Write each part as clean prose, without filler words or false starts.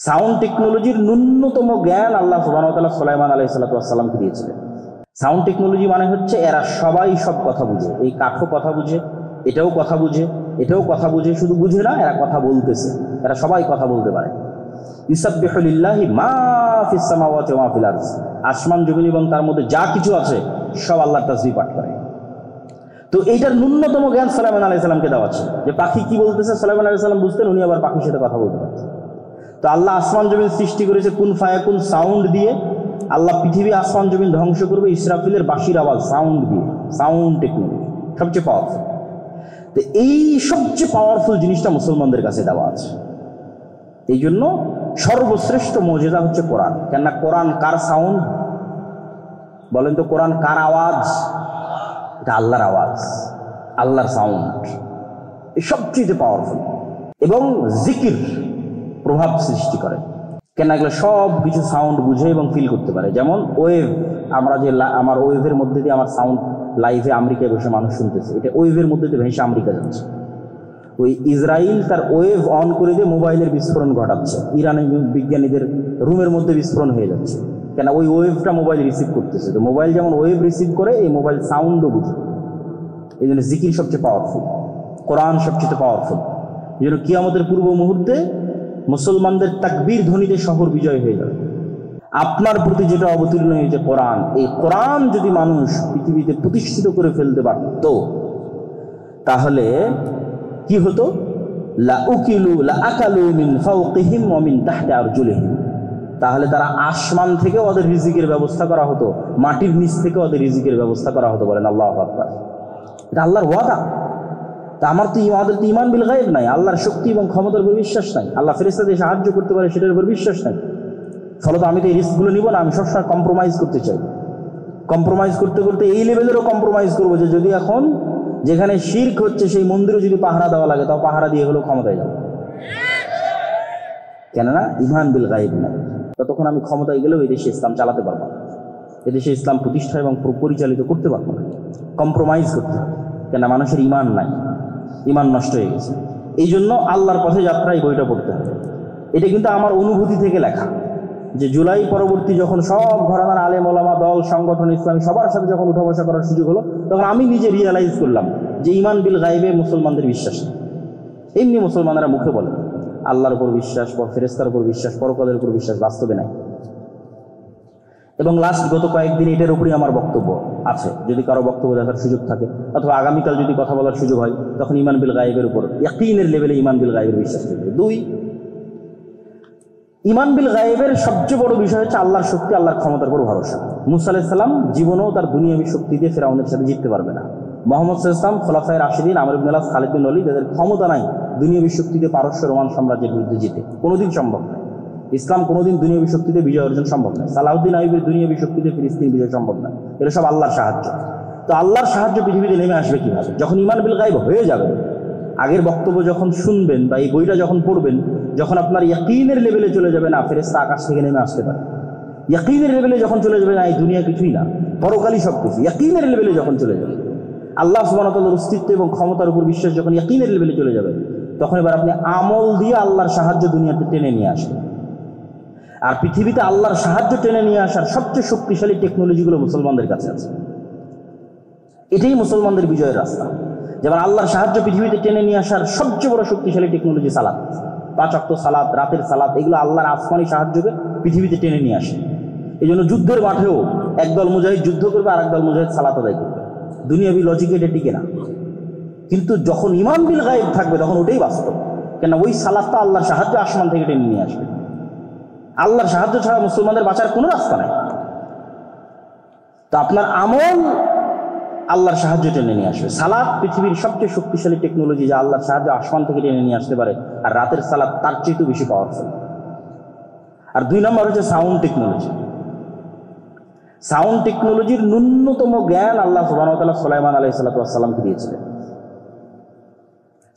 Sound টেকনোলজির ন্যূনতম জ্ঞান আল্লাহ সুবহানাহু ওয়া তাআলা সুলাইমান আলাইহিস সালামকে দিয়েছিলেন। সাউন্ড টেকনোলজি মানে হচ্ছে এরা সবাই সব কথা বুঝে, এই কাঠও কথা বুঝে, এটাও কথা বুঝে, এটাও কথা বুঝে, শুধু বুঝে না, এরা কথা বলতেছে, এরা সবাই কথা বলতে পারে। ইউসাব্বিহু লিল্লাহি মা ফিস সামাওয়াতি ওয়া মা ফিল আরদ, আসমান জমিন এবং তার মধ্যে যা কিছু আছে সব আল্লাহর তাসবিহ পাঠ করে। তো এইটার ন্যূনতম জ্ঞান সুলাইমান আলাইহিস সালামকে দেওয়া আছে, যে পাখি কি বলতেছে সুলাইমান আলাইহিস সালাম বুঝতেন, উনি আবার পাখির সাথে কথা বলতে পারতেন। তো আল্লাহ আসমান জমিন সৃষ্টি করেছে কুন ফায়াকুন সাউন্ড দিয়ে। আল্লাহ পৃথিবী আসমান জমিন ধ্বংস করবে ইসরাফিলের বাঁশির আওয়াজ, সাউন্ড দিয়ে। সাউন্ড টেকনোলজি সবচেয়ে পাওয়ারফুল। তো এই সবচেয়ে পাওয়ারফুল জিনিসটা মুসলমানদের কাছে দেওয়া আছে। এই জন্য সর্বশ্রেষ্ঠ মুজিজা হচ্ছে কোরআন। কেননা কোরআন কার সাউন্ড বলেন তো? কোরআন কার আওয়াজ? এটা আল্লাহর আওয়াজ, আল্লাহর সাউন্ড। এই সবচেয়ে পাওয়ারফুল এবং জিকির প্রভাব সৃষ্টি করে। কেন এগুলো সব কিছু সাউন্ড বুঝে এবং ফিল করতে পারে। যেমন ওয়েভ, আমরা যে আমার ওয়েভের মধ্যে দিয়ে আমার সাউন্ড লাইভে আমেরিকায় বসে মানুষ শুনতেছে, এটা ওয়েভের মধ্যে দিয়ে ভেসে আমেরিকা যাচ্ছে। ওই ইসরায়েল তার ওয়েভ অন করে দিয়ে মোবাইলের বিস্ফোরণ ঘটাচ্ছে, ইরানের বিজ্ঞানীদের রুমের মধ্যে বিস্ফোরণ হয়ে যাচ্ছে। কেন ওই ওয়েভটা মোবাইল রিসিভ করতেছে। তো মোবাইল যেমন ওয়েভ রিসিভ করে, এই মোবাইল সাউন্ডও বুঝে। এই জন্য জিকির সবচেয়ে পাওয়ারফুল, কোরআন সবচেয়ে পাওয়ারফুল। এই জন্য কিয়ামতের পূর্ব মুহূর্তে মুসলমানদের তাকবীর ধ্বনিতে শহর বিজয় হয়ে যাবে। আপনার প্রতি যেটা অবতীর্ণ হয়েছে কোরআন, এই কোরআন যদি মানুষ পৃথিবীতে প্রতিষ্ঠিত করে ফেলতে পারত, তাহলে কি হতো? লা উকিলু লা আকালু মিন ফাওকিহিম ওয়া মিন তাহতি আরজুলিহিম, তাহলে তারা আসমান থেকে ওদের রিজিকের ব্যবস্থা করা হতো, মাটির নিচ থেকে ওদের রিজিকের ব্যবস্থা করা হতো। বলেন আল্লাহু আকবার। এটা আল্লাহর ওয়াদা। তা আমাদের তো ঈমান বিল গায়ব নাই, আল্লাহর শক্তি এবং ক্ষমতার উপর বিশ্বাস নাই, আল্লাহ ফেরেশতাদের সাহায্য করতে পারে সেটার উপর বিশ্বাস নাই। ফলত আমি তো এই রিস্কগুলো নিব না, আমি সবসময় কম্প্রোমাইজ করতে চাই। কম্প্রোমাইজ করতে করতে এই লেভেলেরও কম্প্রোমাইজ করবো যে যদি এখন যেখানে শিরক হচ্ছে সেই মন্দিরও যদি পাহারা দেওয়া লাগে, তাও পাহারা দিয়ে হলেও ক্ষমতায় যাবে। কেননা ঈমান বিল গায়ব নাই। ততক্ষণ আমি ক্ষমতায় গেলেও এদেশে ইসলাম চালাতে পারবো না, এদেশে ইসলাম প্রতিষ্ঠা এবং পরিচালিত করতে পারবো না। কম্প্রোমাইজ করতে হবে, কেন মানুষের ঈমান নাই, ঈমান নষ্ট হয়ে গেছে। এই জন্য আল্লাহর পথে যাত্রা এই বইটা পড়তে হবে। এটা কিন্তু আমার অনুভূতি থেকে লেখা, যে জুলাই পরবর্তী যখন সব ঘরানার আলেম ওলামা দল সংগঠন ইসলামী সবার সাথে যখন উঠা বসা করার সুযোগ হলো, তখন আমি নিজে রিয়েলাইজ করলাম যে ঈমান বিল গায়বে মুসলমানদের বিশ্বাস নেই। এমনি মুসলমানেরা মুখে বলে আল্লাহর উপর বিশ্বাস, ফেরেশতার উপর বিশ্বাস, পরকালের উপর বিশ্বাস, বাস্তবে নাই। এবং লাস্ট গত কয়েকদিন এটার উপরই আমার বক্তব্য আছে। যদি কারো বক্তব্য দেখার সুযোগ থাকে অথবা আগামীকাল যদি কথা বলার সুযোগ হয়, তখন ঈমান বিল গায়বের উপর ইয়াকিনের লেভেলে ঈমান বিল গায়বের বিশ্বাস করবে। 2, ঈমান বিল গায়বের সবচেয়ে বড় বিষয় হচ্ছে আল্লাহর শক্তি, আল্লাহর ক্ষমতার উপর ভরসা। মুসা আলাইহিস সালাম জীবনেও তার দুনিয়াবী শক্তি দিয়ে ফেরাউনের সাথে জিততে পারবে না। মুহাম্মদ সাল্লাল্লাহু আলাইহি ওয়াসাল্লাম, খোলাফায়ে রাশিদিন, আমর ইবনে আস, খালিদ বিন ওয়ালিদ, এদের ক্ষমতা নাই দুনিয়াবী শক্তিতে পারস্য রোমান সাম্রাজ্যের বিরুদ্ধে জিতে, কোনোদিন সম্ভব নয়। ইসলাম কোনোদিন দুনিয়াবী শক্তিতে বিজয় অর্জন সম্ভব নয়। সালাউদ্দিন আইয়ুবের দুনিয়াবী শক্তিতে ফিলিস্তিন বিজয় সম্ভব নয়। এটা সব আল্লাহর সাহায্য। তো আল্লাহর সাহায্য পৃথিবীতে নেমে আসবে কিভাবে? যখন ঈমান বিল গায়ব হয়ে যাবে। আগের বক্তব্য যখন শুনবেন বা এই বইটা যখন পড়বেন, যখন আপনার ইয়াকিনের লেভেলে চলে যাবে না ফেরেশতা আকাশ থেকে নেমে আসতে পারে, ইয়াকিনের লেভেলে যখন চলে যাবে না এই দুনিয়া কিছুই না, পরকালই সব কিছু, ইয়াকিনের লেভেলে যখন চলে যাবে, আল্লাহ সুবহানাহু ওয়া তাআলার অস্তিত্ব এবং ক্ষমতার উপর বিশ্বাস যখন ইয়াকিনের লেভেলে চলে যাবে, তখন এবার আপনি আমল দিয়ে আল্লাহর সাহায্য দুনিয়াতে টেনে নিয়ে আসবেন। আর পৃথিবীতে আল্লাহর সাহায্য টেনে নিয়ে আসার সবচেয়ে শক্তিশালী টেকনোলজিগুলো মুসলমানদের কাছে আছে। এটাই মুসলমানদের বিজয়ের রাস্তা। যেমন আল্লাহর সাহায্য পৃথিবীতে টেনে নিয়ে আসার সবচেয়ে বড় শক্তিশালী টেকনোলজি সালাত, 5 ওয়াক্ত সালাত, রাতের সালাত, এগুলো আল্লাহর আসমানি সাহায্যকে পৃথিবীতে টেনে নিয়ে আসে। এই জন্য যুদ্ধের মাঠেও একদল মুজাহিদ যুদ্ধ করবে আর একদল মুজাহিদ সালাত আদায় করবে। দুনিয়াবি লজিকে এটা টিকে না, কিন্তু যখন ঈমান বিল গায়ব থাকবে তখন ওটাই বাস্তব। কেন ওই সালাতটা আল্লাহর সাহায্য আসমান থেকে টেনে নিয়ে আসবে। আল্লাহর সাহায্য ছাড়া মুসলমানদের বাঁচার কোনো রাস্তা নাই। তো আপনার আমল আল্লাহর সাহায্য টেনে নিয়ে আসবে। সালাত পৃথিবীর সবচেয়ে শক্তিশালী টেকনোলজি, যা আল্লাহর সাহায্য আসমান থেকে টেনে নিয়ে আসতে পারে, আর রাতের সালাত তার চেয়েও বেশি পাওয়ারফুল। আর 2 নম্বর হচ্ছে সাউন্ড টেকনোলজি। সাউন্ড টেকনোলজির ন্যূনতম জ্ঞান আল্লাহ সুবহানাহু ওয়া তাআলা সুলাইমান আলাইহিস সালামকে দিয়েছিলেন।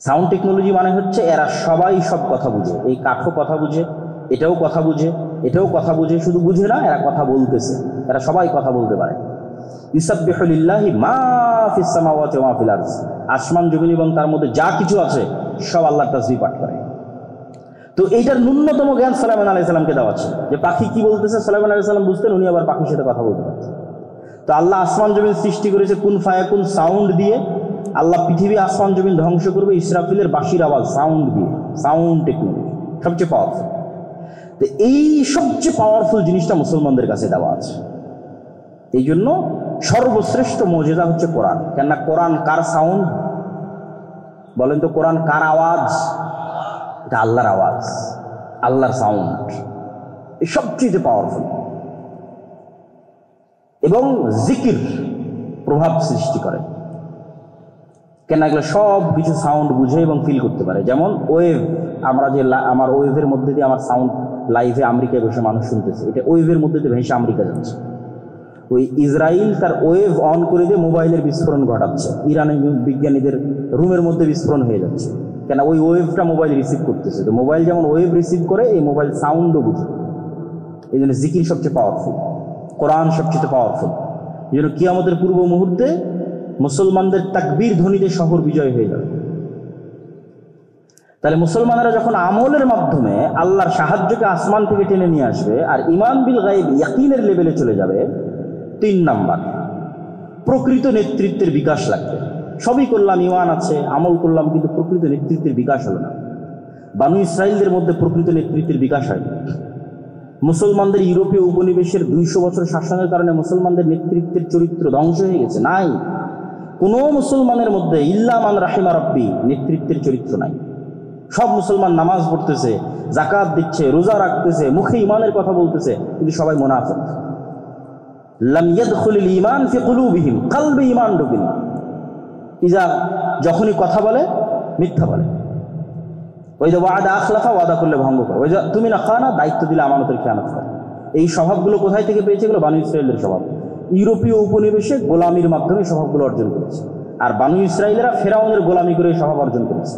সাউন্ড টেকনোলজি মানে হচ্ছে এরা সবাই সব কথা বুঝে, এই কাঠও কথা বুঝে, এটাও কথা বুঝে, এটাও কথা বুঝে, শুধু বুঝে না, এরা কথা বলতেছে, এরা সবাই কথা বলতে পারে। ইউসাব্বিহু লিল্লাহি মা ফিস সামাওয়াতি ওয়া মা ফিল আরদ, আসমান জমিন এবং তার মধ্যে যা কিছু আছে সব আল্লাহর তাসবিহ পাঠ করে। তো এইটার ন্যূনতম জ্ঞান সুলাইমান আলাইহিস সালামকে দেওয়া ছিল, যে পাখি কি বলতেছে সুলাইমান আলাইহিস সালাম বুঝতেন, উনি আবার পাখির সাথে কথা বলতে পারতেন। তো আল্লাহ আসমান জমিন সৃষ্টি করেছে কুন ফায়াকুন সাউন্ড দিয়ে। আল্লাহ পৃথিবী আসমান জমিন ধ্বংস করবে ইসরাফিলের বাঁশির আওয়াজ, সাউন্ড দিয়ে, সাউন্ড টেকনোলজি সবচেয়ে পাওয়ারফুল। তো এই সবচেয়ে পাওয়ারফুল জিনিসটা মুসলমানদের কাছে দেওয়া আছে। এই জন্য সর্বশ্রেষ্ঠ মুজিজা হচ্ছে কোরআন। কেননা কোরআন কার সাউন্ড বলেন তো? কোরআন কার আওয়াজ? এটা আল্লাহর আওয়াজ, আল্লাহর সাউন্ড, এই সবচেয়ে পাওয়ারফুল। এবং জিকির প্রভাব সৃষ্টি করে, কেন এগুলো সব কিছু সাউন্ড বুঝে এবং ফিল করতে পারে। যেমন ওয়েভ, আমরা যে আমার ওয়েভের মধ্যে দিয়ে আমার সাউন্ড লাইভে আমেরিকায় বসে মানুষ শুনতেছে, এটা ওয়েভের মধ্যে দিয়ে ভেসে আমেরিকা যাচ্ছে। ওই ইসরায়েল তার ওয়েভ অন করে দিয়ে মোবাইলের বিস্ফোরণ ঘটাচ্ছে, ইরানের বিজ্ঞানীদের রুমের মধ্যে বিস্ফোরণ হয়ে যাচ্ছে, কেন ওই ওয়েভটা মোবাইল রিসিভ করতেছে। তো মোবাইল যেমন ওয়েভ রিসিভ করে, এই মোবাইল সাউন্ডও বুঝে। এই জন্য জিকির সবচেয়ে পাওয়ারফুল, কোরআন সবচেয়ে পাওয়ারফুল। এই জন্য কিয়ামতের পূর্ব মুহূর্তে মুসলমানদের তাকবীর ধ্বনিতে শহর বিজয় হয়ে যাবে। তাহলে মুসলমানেরা যখন আমলের মাধ্যমে আল্লাহর সাহায্যকে আসমান থেকে টেনে নিয়ে আসবে আর ঈমান বিল গায়ব ইয়াকিনের লেভেলে চলে যাবে, 3 নাম্বার প্রকৃত নেতৃত্বের বিকাশ লাগবে। সবই করলাম, ঈমান আছে, আমল করলাম, কিন্তু প্রকৃত নেতৃত্বের বিকাশ হলো না। বানু ইসরাইলদের মধ্যে প্রকৃত নেতৃত্বের বিকাশ হয়নি। মুসলমানদের ইউরোপীয় উপনিবেশের 200 বছর শাসনের কারণে মুসলমানদের নেতৃত্বের চরিত্র ধ্বংস হয়ে গেছে। নাই, কোনো মুসলমানের মধ্যে ইল্লা মান রাহিমা রাব্বি নেতৃত্বের চরিত্র নাই। সব মুসলমান নামাজ পড়তেছে, যাকাত দিচ্ছে, রোজা রাখতেছে, মুখে ঈমানের কথা বলতেছে, কিন্তু সবাই মুনাফিক। লাম ইয়াদখুলিল ঈমান ফি কুলুবিহিম, কলবে ঈমান ঢোকেনি। যখনই কথা বলে মিথ্যা বলে। ওই যে ওয়াদা আখলাফা, ওয়াদা করলে ভঙ্গ করে। ওই যে তুমি না খানা, দায়িত্ব দিলে আমানতের খেয়ানত করে। এই স্বভাবগুলো কোথায় থেকে পেয়েছে? এগুলো বানু ইসরায়েলের স্বভাব। ইউরোপীয় উপনিবেশে গোলামির মাধ্যমে স্বভাবগুলো অর্জন করেছে। আর বানু ইসরায়েলেরা ফেরাউনের গোলামি করে স্বভাব অর্জন করেছে।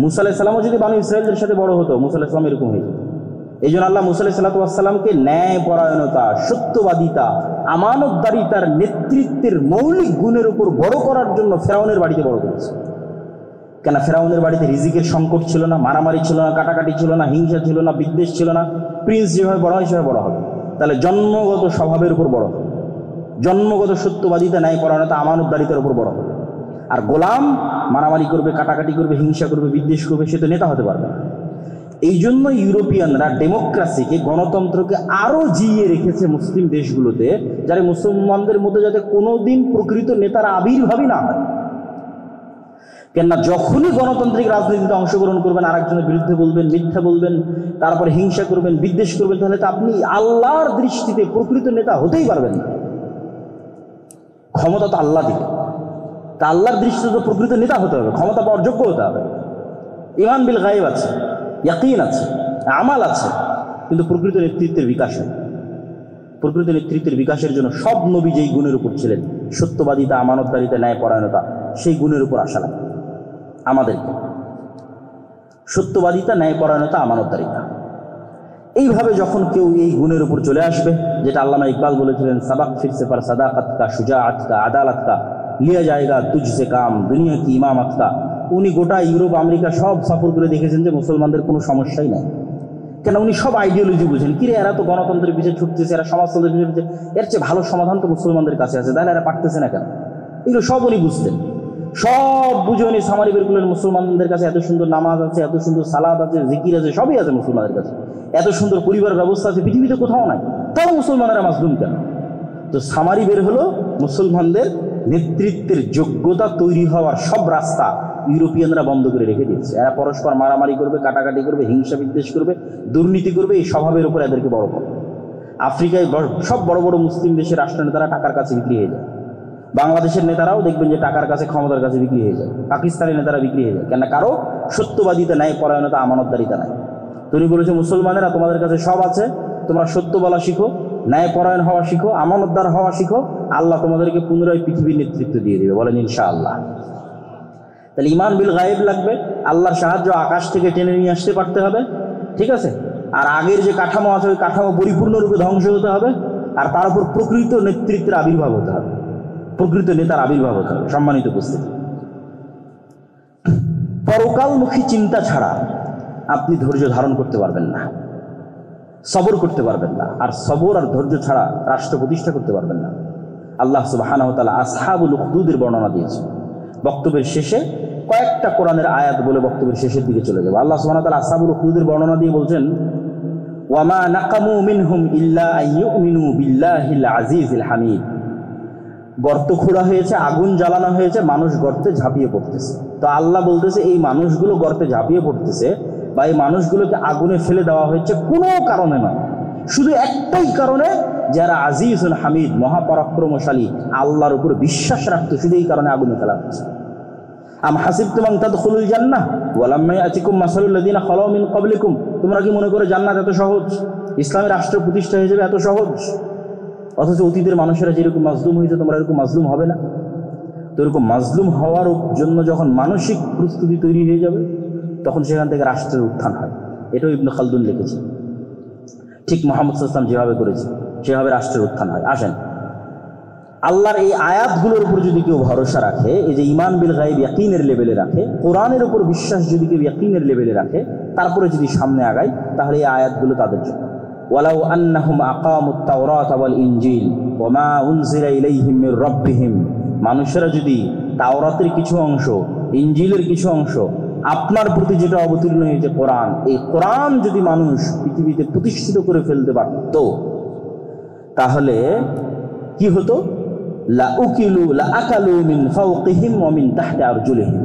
মুসা আলাইহিস সালামও যদি বানু ইসরায়েলদের সাথে বড় হতো, মুসা আলাইহিস সালাম এরকম হয়ে যেত। এই জন্য আল্লাহ মুসা আলাইহিস সালামকে ন্যায় পরায়ণতা, সত্যবাদিতা, আমানতদারিতার নেতৃত্বের মৌলিক গুণের উপর বড় করার জন্য ফেরাউনের বাড়িতে বড় করেছে। কেন? ফেরাউনের বাড়িতে রিজিকের সংকট ছিল না, মারামারি ছিল না, কাটাকাটি ছিল না, হিংসা ছিল না, বিদ্বেষ ছিল না। প্রিন্স যেভাবে বড় হয় সেভাবে বড় হবে। তাহলে জন্মগত স্বভাবের উপর বড় হবে, জন্মগত সত্যবাদিতা, ন্যায় পরায়ণতা, আমানতদারিতার উপর বড় হবে। আর গোলাম মারামারি করবে, কাটাকাটি করবে, হিংসা করবে, বিদ্বেষ করবে, সে তো নেতা হতে পারবে না। এই জন্য ইউরোপিয়ানরা ডেমোক্রেসিকে, গণতন্ত্রকে আরো জিইয়ে রেখেছে মুসলিম দেশগুলোতে, যারা মুসলমানদের মধ্যে যাতে কোনোদিন প্রকৃত নেতার আবির্ভাবই না হয়। কেননা যখনই গণতান্ত্রিক রাজনীতিতে অংশগ্রহণ করবেন, আরেকজনের বিরুদ্ধে বলবেন, মিথ্যা বলবেন, তারপরে হিংসা করবেন, বিদ্বেষ করবেন, তাহলে তো আপনি আল্লাহর দৃষ্টিতে প্রকৃত নেতা হতেই পারবেন না। ক্ষমতা তো আল্লাহ দিবে, তা আল্লাহর দৃষ্টিতে তো প্রকৃত নেতা হতে হবে, ক্ষমতা পাওয়ার যোগ্য হতে হবে। ঈমান বিল গায়ব আছে, ইয়াকিন আছে, আমাল আছে, কিন্তু প্রকৃত নেতৃত্বের বিকাশ হয়। প্রকৃত নেতৃত্বের বিকাশের জন্য সব নবী যেই গুণের উপর ছিলেন, সত্যবাদিতা, আমানতদারিতা, ন্যায় পরায়ণতা, সেই গুণের উপর আসা লাগে আমাদেরকে। সত্যবাদিতা, ন্যায় পরায়ণতা, আমানতদারিতা, এইভাবে যখন কেউ এই গুণের উপর চলে আসবে, যেটা আল্লামা ইকবাল বলেছিলেন, সাবাক ফিরসে পার সাদাকাত কা, শুজাআত কা, আদালত কা, লিয়া জায়েগা তুঝসে কাম, দুনিয়া কি ইমামত কা। উনি গোটা ইউরোপ, আমেরিকা সব সফর করে দেখেছেন যে মুসলমানদের কোনো সমস্যাই নাই। কেন? উনি সব আইডিওলজি বুঝেন। কিরে, এরা তো গণতন্ত্রের পিছিয়ে ছুটতেছে, এরা সমাজতন্ত্রের পিছিয়ে ছুটছে, এর চেয়ে ভালো সমাধান তো মুসলমানদের কাছে আছে, তাহলে এরা পারতেছে না কেন? এগুলো সব উনি বুঝতেন। সব বুঝে উনি সামারি বের করলেন, মুসলমানদের কাছে এত সুন্দর নামাজ আছে, এত সুন্দর সালাত আছে, জিকির আছে, সবই আছে মুসলমানদের কাছে, এত সুন্দর পরিবার ব্যবস্থা আছে, পৃথিবীতে কোথাও নাই, তাও মুসলমানেরা মাজলুম কেন? তো সামারি বের হলো, মুসলমানদের নেতৃত্বের যোগ্যতা তৈরি হওয়ার সব রাস্তা ইউরোপিয়ানরা বন্ধ করে রেখে দিয়েছে। এরা পরস্পর মারামারি করবে, কাটাকাটি করবে, হিংসা বিদ্বেষ করবে, দুর্নীতি করবে, এই স্বভাবের উপর এদেরকে বড় করে। আফ্রিকায় সব বড় বড় মুসলিম দেশের রাষ্ট্রনেতারা টাকার কাছে বিক্রি হয়ে যায়। বাংলাদেশের নেতারাও দেখবেন যে টাকার কাছে, ক্ষমতার কাছে বিক্রি হয়ে যায়। পাকিস্তানি নেতারা বিক্রি হয়ে যায়, কেন? কারো সত্যবাদিতা, ন্যায় পরায়ণতা, আমানতদারিতা নাই। তুমি বলেছো মুসলমানেরা তোমাদের কাছে সব আছে, তোমরা সত্য বলা শিখো, ন্যায় পরায়ণ হওয়া শিখো, আমানতদার হওয়া শিখো, আল্লাহ তোমাদেরকে পুনরায় পৃথিবীর নেতৃত্ব দিয়ে দেবে, বলেন ইনশাআল্লাহ। তাহলে ঈমান বিল গায়ব লাগবে, আল্লাহর সাহায্য আকাশ থেকে টেনে নিয়ে আসতে পারতে হবে, ঠিক আছে? আর আগের যে কাঠামো আছে, ওই কাঠামো পরিপূর্ণরূপে ধ্বংস হতে হবে, আর তার উপর প্রকৃত নেতৃত্বের আবির্ভাব হতে হবে, প্রকৃত নেতার আবির্ভাব হতে হবে। সম্মানিত উপস্থিতি, পরকালমুখী চিন্তা ছাড়া আপনি ধৈর্য ধারণ করতে পারবেন না, সবর করতে পারবেন না। আর সবর আর ধৈর্য ছাড়া রাষ্ট্র প্রতিষ্ঠা করতে পারবেন না। আল্লাহ সুবহানাহু ওয়া তাআলা আসহাবুল উখদুদের বর্ণনা দিয়েছেন। বক্তব্যের শেষে কয়েকটা কোরআনের আয়াত বলে বক্তব্যের শেষের দিকে চলে যাব। আল্লাহ সুবহানাহু ওয়া তাআলা আসহাবুল উখদুদের বর্ণনা দিয়ে বলছেন, ওয়ামা নাকামু মিনহুম ইল্লা আইয়ুমিনু বিল্লাহিল আজিজিল হামিদ। গর্ত খোঁড়া হয়েছে, আগুন জ্বালানো হয়েছে, মানুষ গর্তে ঝাঁপিয়ে পড়তেছে। তো আল্লাহ বলতেছে এই মানুষগুলো গর্তে ঝাঁপিয়ে পড়তেছে বা এই মানুষগুলোকে আগুনে ফেলে দেওয়া হয়েছে কোনো কারণে নয়, শুধু একটাই কারণে, যারা আজিজুল হামিদ মহাপরাক্রমশালী আল্লাহর উপর বিশ্বাস রাখতো, শুধু এই কারণে আগুনে ফেলা হচ্ছে। আম হাসিবতুম আন তাদখুলুল জান্নাহ ওয়া লাম্মা ইয়াতিকুম মাসালুল লাযিনা খালাউ মিন ক্বাবলিকুম। তোমরা কি মনে করে জান্নাত এত সহজ, ইসলামের রাষ্ট্র প্রতিষ্ঠা হয়ে যাবে এত সহজ? অথচ অতীতের মানুষেরা যেরকম মাজলুম হয়েছে তোমরা এরকম মাজলুম হবে না। তো এরকম মাজলুম হওয়ার জন্য যখন মানসিক প্রস্তুতি তৈরি হয়ে যাবে তখন সেখান থেকে রাষ্ট্রের উত্থান হয়। এটাও ইবনে খালদুন লিখেছে। ঠিক মুহাম্মদ সাল্লাল্লাহু আলাইহি ওয়াসাল্লাম যেভাবে করেছে সেভাবে রাষ্ট্রের উত্থান হয়। আসেন, আল্লাহর এই আয়াতগুলোর উপর যদি কেউ ভরসা রাখে, এই যে ঈমান বিল গায়ব ইয়াকিনের লেভেলে রাখে, কোরআনের উপর বিশ্বাস যদি কেউ ইয়াকিনের লেভেলে রাখে, তারপরে যদি সামনে আগায়, তাহলে এই আয়াতগুলো তাদের জন্য। ওয়ালাউ আন্নাহুম আকামুত তাওরাত ওয়াল ইনজিল ওয়া মা উনজিলা ইলাইহিম মির রাব্বিহিম। মানুষেরা যদি তাওরাতের কিছু অংশ, ইনজিলের কিছু অংশ, আপনার প্রতি যেটা অবতীর্ণ হয়েছে কোরআন, এই কোরআন যদি মানুষ পৃথিবীতে প্রতিষ্ঠিত করে ফেলতে পারত, তাহলে কি হতো? লাআকালু মিন ফাওকিহিম ওয়া মিন তাহতি আরজুলিহিম।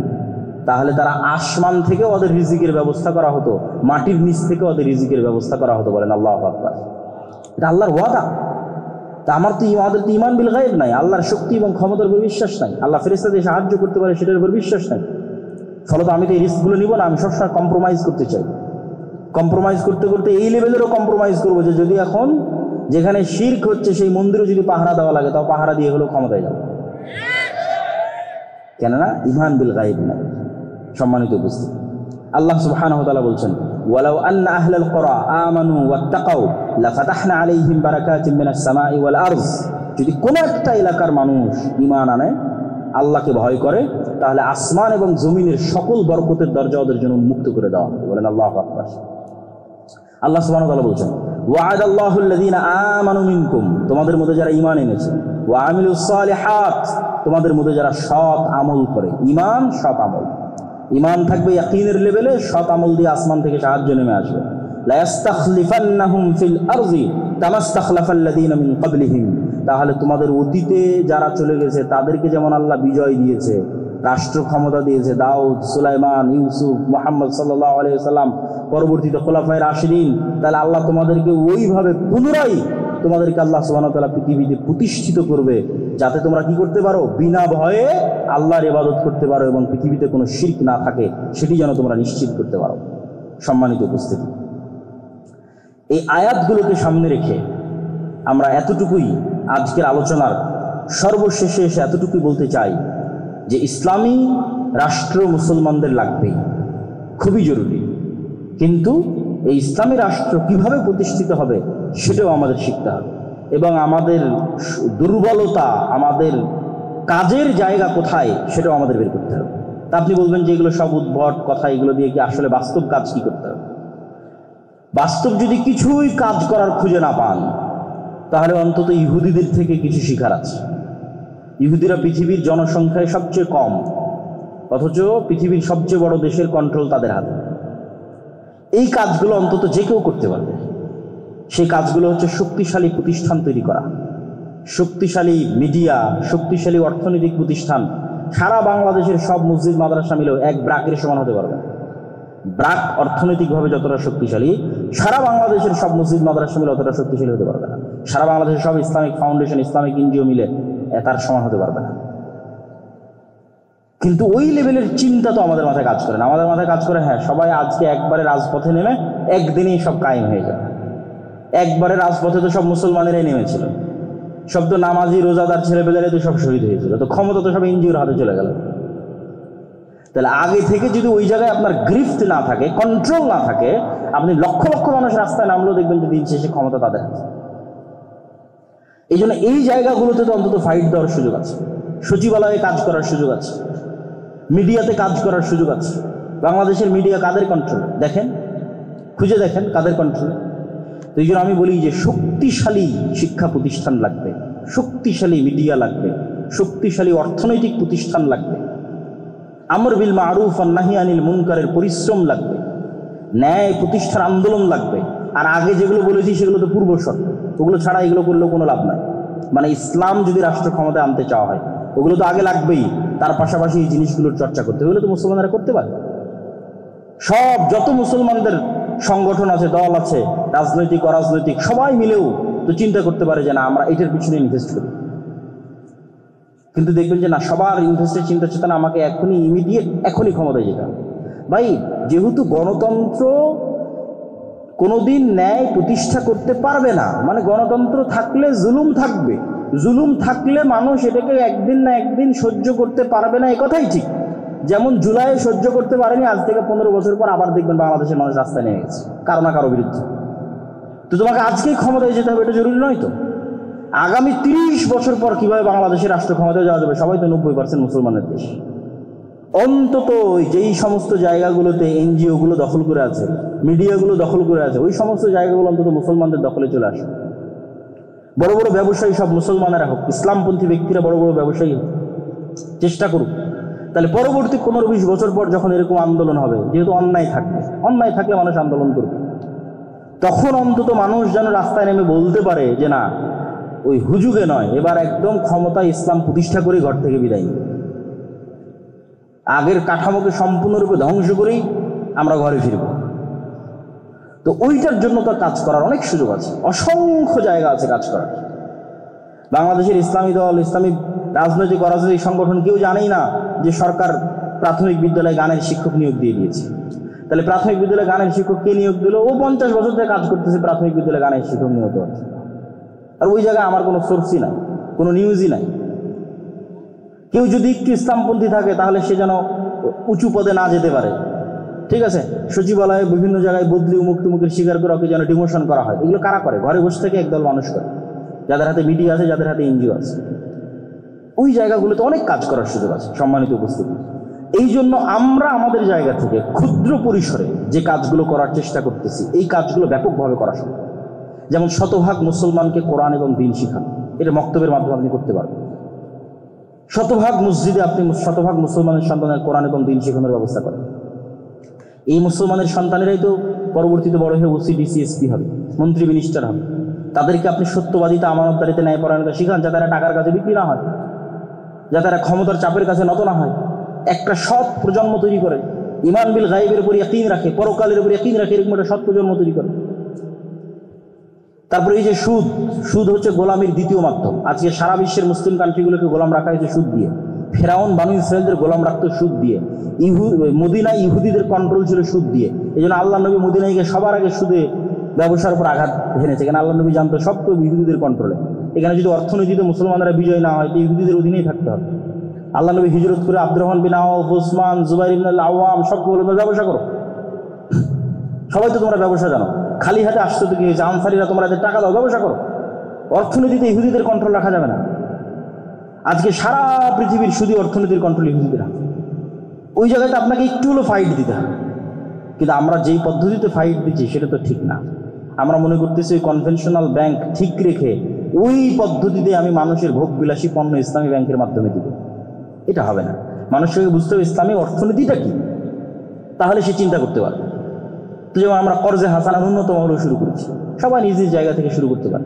তাহলে তারা আসমান থেকে ওদের রিজিকের ব্যবস্থা করা হতো, মাটির নিচ থেকে ওদের রিজিকের ব্যবস্থা করা হতো। বলেন আল্লাহু আকবার। এটা আল্লাহর ওয়াদা। তা আমাদের তো ঈমান বিল গায়ব নাই, আল্লাহর শক্তি এবং ক্ষমতার উপর বিশ্বাস নাই, আল্লাহ ফেরেশতাদের সাহায্য করতে পারে সেটার উপর বিশ্বাস নাই। ফলত আমি তো এই রিস্কগুলো নিব না, আমি সবসময় কম্প্রোমাইজ করতে চাই। কম্প্রোমাইজ করতে করতে এই লেভেলেরও কম্প্রোমাইজ করবো যে যদি এখন যেখানে শিরক হচ্ছে সেই মন্দিরও যদি পাহারা দেওয়া লাগে তাও পাহারা দিয়ে হলেও ক্ষমতায় যাবে, কেননা ঈমান বিল গায়ব নাই। সম্মানিত উপস্থিতি, আল্লাহ সুবহানাহু ওয়া তাআলা বলছেন, ওয়ালাউ আন্না আহলাল কুরা আমানু ওয়াত্তাকাউ লাফাতাহনা আলাইহিম বারাকাতিম মিনাস সামাই ওয়াল আরজ। যদি কোন একটা এলাকার মানুষ ঈমান আনে, আল্লাহকে ভয় করে, তাহলে আসমান এবং জমিনের সকল বরকতের দরজা ওদের জন্য উন্মুক্ত করে দেওয়া হবে। বলেন আল্লাহু আকবার। আল্লাহ সুবহানাহু ওয়া তাআলা বলছেন, ওয়া'আদাল্লাহু আল্লাযীনা আমানু মিনকুম। তোমাদের মধ্যে যারা ঈমান এনেছে, ওয়া আমিলুস সালিহাত। তোমাদের মধ্যে যারা সৎ আমল করে। ঈমান, সৎ আমল। ঈমান থাকবে ইয়াকিনের লেভেলে, সৎ আমল দিয়ে আসমান থেকে সাহায্য নেমে আসবে। লা ইস্তাখলিফান্নাহুম ফিল আরজি কামা ইস্তাখলাফাল্লাযীনা মিন ক্বাবলিহিম। তাহলে তোমাদের অতীতে যারা চলে গেছে তাদেরকে যেমন আল্লাহ বিজয় দিয়েছে, রাষ্ট্র ক্ষমতা দিয়েছে, দাউদ, সুলাইমান, ইউসুফ, মুহাম্মদ সাল্লাল্লাহু আলাইহি ওয়াসাল্লাম, পরবর্তীতে খুলাফায়ে রাশিদিন, তাহলে আল্লাহ তোমাদেরকে ওইভাবে পুনরায় তোমাদেরকে আল্লাহ সুবহানাহু ওয়া তাআলা পৃথিবীতে প্রতিষ্ঠিত করবে, যাতে তোমরা কি করতে পারো? বিনা ভয়ে আল্লাহর ইবাদত করতে পারো এবং পৃথিবীতে কোনো শিরক না থাকে সেটি যেন তোমরা নিশ্চিত করতে পারো। সম্মানিত উপস্থিতি, এই আয়াতগুলোকে সামনে রেখে আমরা এতটুকুই আজকের আলোচনার সর্বশেষে এসে এতটুকুই বলতে চাই যে ইসলামী রাষ্ট্র মুসলমানদের লাগবেই, খুবই জরুরি। কিন্তু এই ইসলামী রাষ্ট্র কিভাবে প্রতিষ্ঠিত হবে সেটাও আমাদের শিখতে হবে এবং আমাদের দুর্বলতা, আমাদের কাজের জায়গা কোথায় সেটাও আমাদের বের করতে হবে। তা আপনি বলবেন যে এগুলো সব উদ্ভট কথা, এগুলো দিয়ে কি আসলে বাস্তব কাজ কি করতে হবে? বাস্তব যদি কিছুই কাজ করার খুঁজে না পান, তাহলে অন্তত ইহুদিদের থেকে কিছু শিখার আছে। ইহুদিরা পৃথিবীর জনসংখ্যায় সবচেয়ে কম, অথচ পৃথিবীর সবচেয়ে বড় দেশের কন্ট্রোল তাদের হাতে। এই কাজগুলো অন্তত যে কেউ করতে পারবে। সেই কাজগুলো হচ্ছে শক্তিশালী প্রতিষ্ঠান তৈরি করা, শক্তিশালী মিডিয়া, শক্তিশালী অর্থনৈতিক প্রতিষ্ঠান। সারা বাংলাদেশের সব মসজিদ মাদ্রাসা মিলেও এক ব্রাকের সমান হতে পারবে। ব্রাক অর্থনৈতিকভাবে যতটা শক্তিশালী, সারা বাংলাদেশের সব মসজিদ মাদ্রাসা মিলে অতটা শক্তিশালী হতে পারবে না। সারা বাংলাদেশের সব ইসলামিক ফাউন্ডেশন, ইসলামিক এনজিও মিলে তার সমান হতে পারবে না। কিন্তু ওই লেভেলের চিন্তা তো আমাদের মাথায় কাজ করে না। আমাদের মাথায় কাজ করে, হ্যাঁ সবাই আজকে একবারে রাজপথে নেমে একদিনেই সব কায়েম হয়ে যাবে। একবারে রাজপথে তো সব মুসলমানেরাই নেমেছিল, সব তো নামাজি রোজাদার ছেলেপেলেরাই তো সব শহীদ হয়েছিল, তো ক্ষমতা তো সব এনজিওর হাতে চলে গেল। তাহলে আগে থেকে যদি ওই জায়গায় আপনার গ্রিফট না থাকে, কন্ট্রোল না থাকে, আপনি লক্ষ লক্ষ মানুষ রাস্তায় নামলেও দেখবেন যে দিন শেষে ক্ষমতা তাদের হাতে। এই জন্য এই জায়গাগুলোতে তো অন্তত ফাইট দেওয়ার সুযোগ আছে, সচিবালয়ে কাজ করার সুযোগ আছে, মিডিয়াতে কাজ করার সুযোগ আছে। বাংলাদেশের মিডিয়া কাদের কন্ট্রোলে? দেখেন খুঁজে দেখেন কাদের কন্ট্রোলে। তো এই জন্য আমি বলি যে শক্তিশালী শিক্ষা প্রতিষ্ঠান লাগবে, শক্তিশালী মিডিয়া লাগবে, শক্তিশালী অর্থনৈতিক প্রতিষ্ঠান লাগবে, আমর বিল মারুফ আর নাহি আনিল মুনকারের পরিশ্রম লাগবে, ন্যায় প্রতিষ্ঠার আন্দোলন লাগবে। আর আগে যেগুলো বলেছি সেগুলো তো পূর্বশর্ত, ওগুলো ছাড়া এগুলো করলেও কোনো লাভ নাই। মানে ইসলাম যদি রাষ্ট্র ক্ষমতায় আনতে চাওয়া হয় ওগুলো তো আগে লাগবেই, তার পাশাপাশি এই জিনিসগুলোর চর্চা করতে হবে। এগুলো তো মুসলমানরা করতে পারে। সব যত মুসলমানদের সংগঠন আছে, দল আছে, রাজনৈতিক অরাজনৈতিক, সবাই মিলেও তো চিন্তা করতে পারে যে না আমরা এটার পিছনে ইনভেস্ট করি। কিন্তু দেখবেন যে না, সবার ইনভেস্টের চিন্তা চেতনা আমাকে এখনই ইমিডিয়েট এখনই ক্ষমতায় যেতে হবে। ভাই, যেহেতু গণতন্ত্র কোনোদিন ন্যায় প্রতিষ্ঠা করতে পারবে না, মানে গণতন্ত্র থাকলে জুলুম থাকবে, জুলুম থাকলে মানুষ এটাকে একদিন না একদিন সহ্য করতে পারবে না, এ কথাই ঠিক। যেমন জুলাই সহ্য করতে পারেনি, আজ থেকে 15 বছর পর আবার দেখবেন বাংলাদেশের মানুষ রাস্তায় নেমে গেছে কারো না কারো বিরুদ্ধে। তো তোমাকে আজকেই ক্ষমতায় যেতে হবে এটা জরুরি নয় তো। আগামী 30 বছর পর কিভাবে বাংলাদেশের রাষ্ট্র ক্ষমতায় যাওয়া যাবে? সবাই তো 90% মুসলমানের দেশ। অন্তত যেই সমস্ত জায়গাগুলোতে এনজিওগুলো দখল করে আছে, মিডিয়াগুলো দখল করে আছে, ওই সমস্ত জায়গাগুলো অন্তত মুসলমানদের দখলে চলে আসে। বড় বড় ব্যবসায়ী সব মুসলমানেরা হোক, ইসলামপন্থী ব্যক্তিরা বড় বড় ব্যবসায়ী হোক, চেষ্টা করুক। তাহলে পরবর্তী 15-20 বছর পর যখন এরকম আন্দোলন হবে, যেহেতু অন্যায় থাকবে, অন্যায় থাকলে মানুষ আন্দোলন করবে, তখন অন্তত মানুষ যেন রাস্তায় নেমে বলতে পারে যে না, ওই হুজুগে নয়, এবার একদম ক্ষমতায় ইসলাম প্রতিষ্ঠা করে ঘর থেকে বিদায় নিই, আগের কাঠামোকে সম্পূর্ণরূপে ধ্বংস করেই আমরা ঘরে ফিরব। তো ওইটার জন্য তো কাজ করার অনেক সুযোগ আছে, অসংখ্য জায়গা আছে কাজ করার। বাংলাদেশের ইসলামী দল, ইসলামী রাজনৈতিক অরাজনৈতিক সংগঠন কেউ জানেই না যে সরকার প্রাথমিক বিদ্যালয়ে গানের শিক্ষক নিয়োগ দিয়ে দিয়েছে। তাহলে প্রাথমিক বিদ্যালয়ে গানের শিক্ষক কে নিয়োগ দিল? ও 50 বছর ধরে কাজ করতেছে প্রাথমিক বিদ্যালয়ে গানের শিক্ষক নিয়োগ হচ্ছে, আর ওই জায়গায় আমার কোনো সোর্সই নাই, কোনো নিউজই নাই। কেউ যদি একটু ইসলামপন্থী থাকে তাহলে সে যেন উঁচু পদে না যেতে পারে, ঠিক আছে? সচিবালয়ে বিভিন্ন জায়গায় বদলি উমুক তুমুকের শিকার করে ওকে যেন ডিমোশন করা হয়। এগুলো কারা করে? ঘরে বসে থেকে একদল মানুষ করে, যাদের হাতে মিডিয়া আছে, যাদের হাতে এনজিও আছে। ওই জায়গাগুলোতে অনেক কাজ করার সুযোগ আছে, সম্মানিত উপস্থিতি। এই জন্য আমরা আমাদের জায়গা থেকে ক্ষুদ্র পরিসরে যে কাজগুলো করার চেষ্টা করতেছি, এই কাজগুলো ব্যাপকভাবে করা সম্ভব। যেমন শতভাগ মুসলমানকে কোরআন এবং দ্বীন শিখানো, এটা মক্তবের মাধ্যমে আপনি করতে পারবেন। শতভাগ মসজিদে আপনি শতভাগ মুসলমানের সন্তানের কোরআন এবং দ্বীন শেখানোর ব্যবস্থা করেন। এই মুসলমানের সন্তানেরাই তো পরবর্তীতে বড় হয়ে ওসি, ডিসি, এসপি হবে, মন্ত্রী, মিনিস্টার হবে। তাদেরকে আপনি সত্যবাদিতা, আমানতদারিতে, ন্যায়পরায়ণতা শিখান, যাতে তারা টাকার কাছে বিক্রি না হয়, যাতে তারা ক্ষমতার চাপের কাছে নত না হয়। একটা সৎ প্রজন্ম তৈরি করে, ইমান বিল গায়েবের উপর ইয়াকিন রাখে, পরকালের উপর ইয়াকিন রাখে, এরকম একটা সৎ প্রজন্ম তৈরি করে। তারপরে এই যে সুদ, সুদ হচ্ছে গোলামির দ্বিতীয় মাধ্যম। আজকে সারা বিশ্বের মুসলিম কান্ট্রিগুলোকে গোলাম রাখা হয়েছে সুদ দিয়ে। ফেরাউন বানু ইসরায়েলদের গোলাম রাখতো সুদ দিয়ে। মদিনায় ইহুদিদের কন্ট্রোল ছিল সুদ দিয়ে। এই জন্য আল্লাহ নবী মদিনায় গিয়ে সবার আগে সুদে ব্যবসার উপর আঘাত হেনেছে, কেন আল্লাহ নবী জানতো সব তো ইহুদিদের কন্ট্রোলে। এখানে যদি অর্থনীতিতে মুসলমানরা বিজয় না হয় তো ইহুদিদের অধীনেই থাকতে হবে। আল্লাহ নবী হিজরত করে আব্দুর রহমান বিন আওফ, ওসমান, জুবাইর ইবনে আওয়াম সবকে বলে ব্যবসা করো, সবাই তো তোমরা ব্যবসা জানো, খালি হাতে আসছো তো কি হয়েছে? আনসারিরা তোমরা এদের টাকা দাও, ব্যবসা করো। অর্থনীতিতে ইহুদিদের কন্ট্রোল রাখা যাবে না। আজকে সারা পৃথিবীর শুধু অর্থনীতির কন্ট্রোল ইহুদিদের হাতে। ওই জায়গাতে আপনাকে একটু হলো ফাইট দিতে হবে, কিন্তু আমরা যেই পদ্ধতিতে ফাইট দিচ্ছি সেটা তো ঠিক না। আমরা মনে করতেছি ওই কনভেনশনাল ব্যাংক ঠিক রেখে ওই পদ্ধতিতে আমি মানুষের ভোগ বিলাসী পণ্য ইসলামী ব্যাংকের মাধ্যমে দিব, এটা হবে না। মানুষকে বুঝতে হবে ইসলামী অর্থনীতিটা কি, তাহলে সে চিন্তা করতে পারবে। তো যেমন আমরা কর্জে হাসানা ন্যূনতম হলেও শুরু করেছি, সবাই নিজ নিজ জায়গা থেকে শুরু করতে পারে,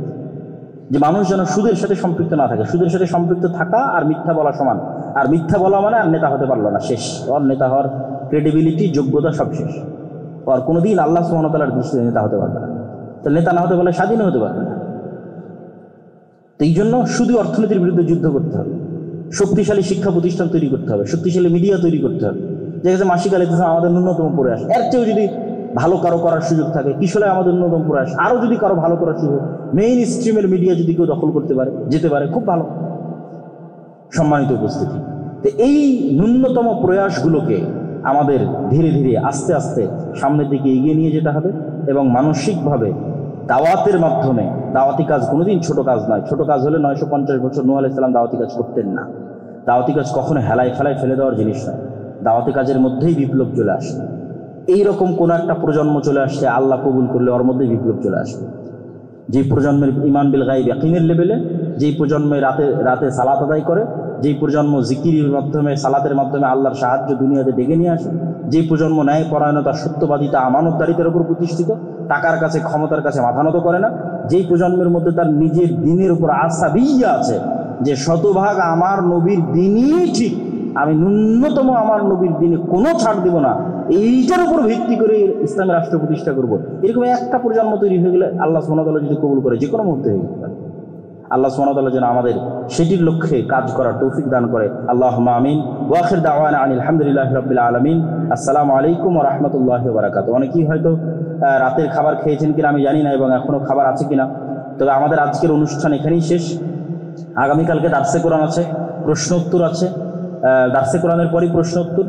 যে মানুষ যেন সুদের সাথে সম্পৃক্ত না থাকে। সুদের সাথে সম্পৃক্ত থাকা আর মিথ্যা বলা সমান, আর মিথ্যা বলা মানে আর নেতা হতে পারলো না, শেষ। ওর নেতা হওয়ার ক্রেডিবিলিটি, যোগ্যতা সব শেষ। আর কোনোদিন আল্লাহ সুবহানাহু ওয়া তাআলার দৃষ্টিতে নেতা হতে পারবে না। তো নেতা না হতে পারলে স্বাধীন হতে পারবে না। তো এই জন্য শুধু অর্থনীতির বিরুদ্ধে যুদ্ধ করতে হবে, শক্তিশালী শিক্ষা প্রতিষ্ঠান তৈরি করতে হবে, শক্তিশালী মিডিয়া তৈরি করতে হবে। যেখানে মাসিক আলিতে আমাদের ন্যূনতম প্রয়াস, এর চেয়েও যদি ভালো কারো করার সুযোগ থাকে, কিশোরে আমাদের ন্যূনতম প্রয়াস, আরও যদি কারো ভালো করার সুযোগ, মেইন স্ট্রিমের মিডিয়া যদি কেউ দখল করতে পারে, যেতে পারে, খুব ভালো। সম্মানিত উপস্থিতি, তো এই ন্যূনতম প্রয়াসগুলোকে আমাদের ধীরে ধীরে আস্তে আস্তে সামনের দিকে এগিয়ে নিয়ে যেতে হবে এবং মানসিকভাবে দাওয়াতের মাধ্যমে, দাওয়াতি কাজ কোনোদিন ছোট কাজ নয়। ছোট কাজ হলে 950 বছর নূহ আলাইহিস সালাম দাওয়াতি কাজ করতেন না। দাওয়াতি কাজ কখনো হেলায় ফেলায় ফেলে দেওয়ার জিনিস নয়। দাওয়াতি কাজের মধ্যেই বিপ্লব চলে আসে। এইরকম কোন একটা প্রজন্ম চলে আসছে, আল্লাহ কবুল করলে ওর মধ্যে বিপ্লব চলে আসবে। যেই প্রজন্মের ইমান বিল গায়ব ইয়াকিনের লেভেলে, যেই প্রজন্মে রাতে রাতে সালাত আদায় করে, যেই প্রজন্ম জিকিরের মাধ্যমে সালাতের মাধ্যমে আল্লাহর সাহায্য দুনিয়াতে ডেকে নিয়ে আসে, যেই প্রজন্ম ন্যায় পরায়ণতা, সত্যবাদিতা, আমানতদারিতার উপর প্রতিষ্ঠিত, টাকার কাছে ক্ষমতার কাছে মাথা নত করে না, যেই প্রজন্মের মধ্যে তার নিজের দিনের উপর আস্থা বিয়া আছে যে শতভাগ আমার নবীর দিনই ঠিক, আমি ন্যূনতম আমার নবীর দিনে কোনো ছাড় দেব না, এইটার উপর ভিত্তি করে ইসলামের রাষ্ট্র প্রতিষ্ঠা করব, এরকম একটা প্রজন্ম তৈরি হয়ে গেলে আল্লাহ সুবহানাহু ওয়া তাআলা যদি কবুল করে যে কোনো মুহূর্তে হয়ে যেতে পারে। আল্লাহ সুবহানাহু ওয়া তাআলা যেন আমাদের সেটির লক্ষ্যে কাজ করার তৌফিক দান করে। আল্লাহুম্মা আমিন। ওয়া আখির দাওয়ানা আনিল হামদুলিল্লাহি রাব্বিল আলামিন। আসসালামু আলাইকুম ওয়া রাহমাতুল্লাহি ওয়া বারাকাতুহু। অনেকেই হয়তো রাতের খাবার খেয়েছেন কিনা আমি জানি না, এবং এখনো খাবার আছে কিনা। তবে আমাদের আজকের অনুষ্ঠান এখানেই শেষ। আগামীকালকে দার্সে কোরআন আছে, প্রশ্ন উত্তর আছে। দার্সে কোরআনের পরই প্রশ্ন উত্তর।